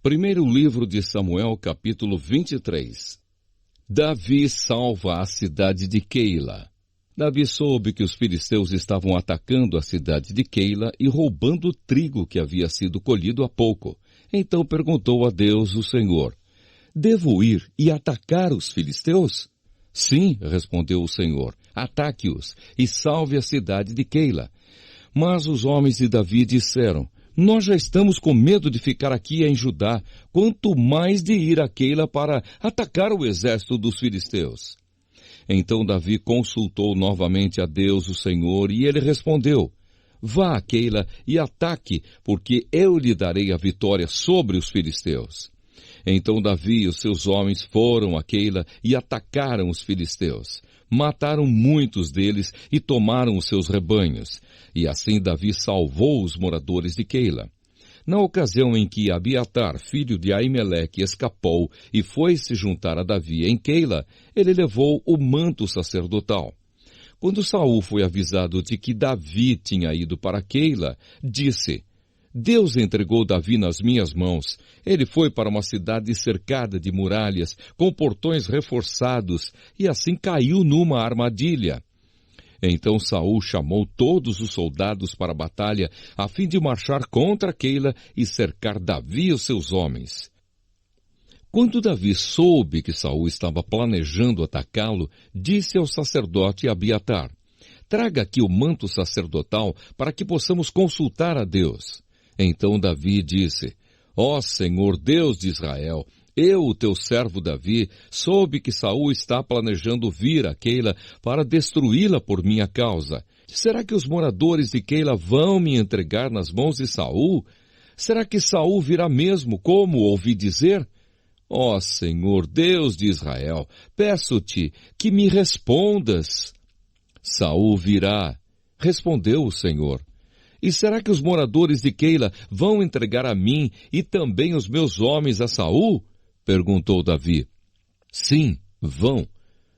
Primeiro livro de Samuel, capítulo 23. Davi salva a cidade de Keila. Davi soube que os filisteus estavam atacando a cidade de Keila e roubando o trigo que havia sido colhido há pouco. Então perguntou a Deus, o Senhor: devo ir e atacar os filisteus? Sim, respondeu o Senhor, ataque-os e salve a cidade de Keila. Mas os homens de Davi disseram: nós já estamos com medo de ficar aqui em Judá, quanto mais de ir a Keila para atacar o exército dos filisteus. Então Davi consultou novamente a Deus, o Senhor, e ele respondeu: vá a Keila e ataque, porque eu lhe darei a vitória sobre os filisteus. Então Davi e os seus homens foram a Keila e atacaram os filisteus. Mataram muitos deles e tomaram os seus rebanhos. E assim Davi salvou os moradores de Keila. Na ocasião em que Abiatar, filho de Aimeleque, escapou e foi se juntar a Davi em Keila, ele levou o manto sacerdotal. Quando Saul foi avisado de que Davi tinha ido para Keila, disse: Deus entregou Davi nas minhas mãos. Ele foi para uma cidade cercada de muralhas, com portões reforçados, e assim caiu numa armadilha. Então Saul chamou todos os soldados para a batalha, a fim de marchar contra Keila e cercar Davi e os seus homens. Quando Davi soube que Saul estava planejando atacá-lo, disse ao sacerdote Abiatar: traga aqui o manto sacerdotal para que possamos consultar a Deus. Então Davi disse: ó Senhor Deus de Israel, eu, o teu servo Davi, soube que Saul está planejando vir a Keila para destruí-la por minha causa. Será que os moradores de Keila vão me entregar nas mãos de Saul? Será que Saul virá mesmo, como ouvi dizer? Ó Senhor Deus de Israel, peço-te que me respondas. Saul virá, respondeu o Senhor. E será que os moradores de Keila vão entregar a mim e também os meus homens a Saul? Perguntou Davi. Sim, vão,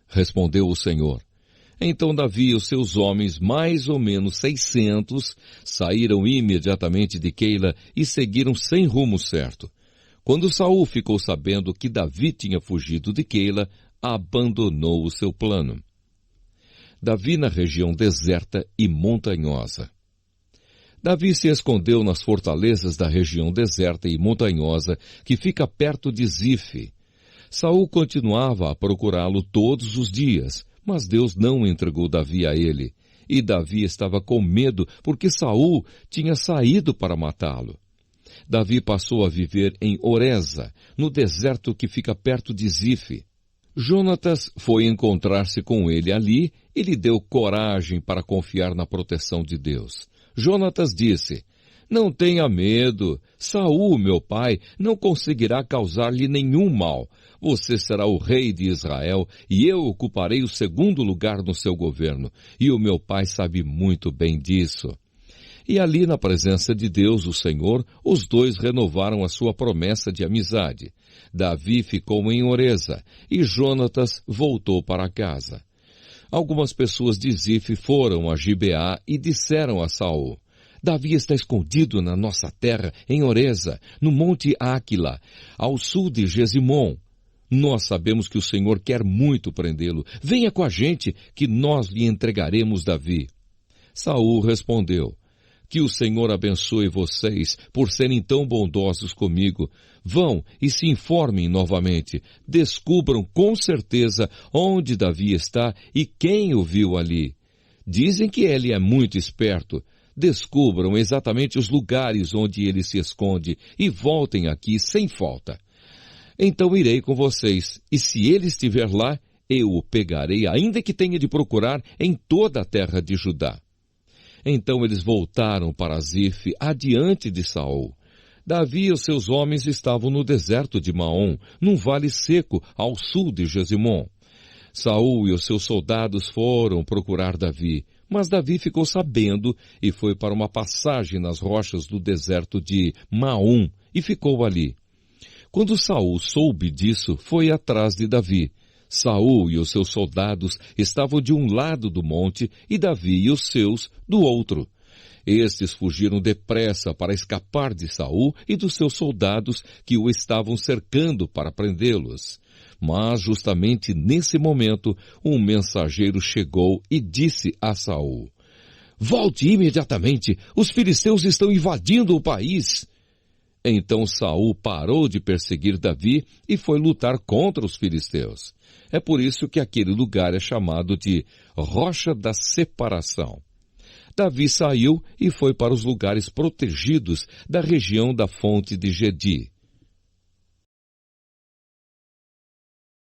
respondeu o Senhor. Então Davi e os seus homens, mais ou menos 600, saíram imediatamente de Keila e seguiram sem rumo certo. Quando Saul ficou sabendo que Davi tinha fugido de Keila, abandonou o seu plano. Davi na região deserta e montanhosa. Davi se escondeu nas fortalezas da região deserta e montanhosa, que fica perto de Zife. Saul continuava a procurá-lo todos os dias, mas Deus não entregou Davi a ele. E Davi estava com medo, porque Saul tinha saído para matá-lo. Davi passou a viver em Oreza, no deserto que fica perto de Zife. Jonatas foi encontrar-se com ele ali e lhe deu coragem para confiar na proteção de Deus. Jonatas disse: não tenha medo, Saul, meu pai, não conseguirá causar-lhe nenhum mal. Você será o rei de Israel e eu ocuparei o segundo lugar no seu governo. E o meu pai sabe muito bem disso. E ali na presença de Deus, o Senhor, os dois renovaram a sua promessa de amizade. Davi ficou em Oreza e Jonatas voltou para casa. Algumas pessoas de Zife foram a Gibeá e disseram a Saul: Davi está escondido na nossa terra, em Oreza, no monte Áquila, ao sul de Gesimom. Nós sabemos que o Senhor quer muito prendê-lo. Venha com a gente, que nós lhe entregaremos Davi. Saul respondeu: que o Senhor abençoe vocês por serem tão bondosos comigo. Vão e se informem novamente. Descubram com certeza onde Davi está e quem o viu ali. Dizem que ele é muito esperto. Descubram exatamente os lugares onde ele se esconde e voltem aqui sem falta. Então irei com vocês, e se ele estiver lá, eu o pegarei, ainda que tenha de procurar em toda a terra de Judá. Então eles voltaram para Zife, adiante de Saul. Davi e os seus homens estavam no deserto de Maom, num vale seco ao sul de Gesimom. Saul e os seus soldados foram procurar Davi, mas Davi ficou sabendo e foi para uma passagem nas rochas do deserto de Maom e ficou ali. Quando Saul soube disso, foi atrás de Davi. Saul e os seus soldados estavam de um lado do monte e Davi e os seus do outro. Estes fugiram depressa para escapar de Saul e dos seus soldados que o estavam cercando para prendê-los. Mas justamente nesse momento, um mensageiro chegou e disse a Saul: volte imediatamente, os filisteus estão invadindo o país. Então Saul parou de perseguir Davi e foi lutar contra os filisteus. É por isso que aquele lugar é chamado de Rocha da Separação. Davi saiu e foi para os lugares protegidos da região da fonte de Gedi.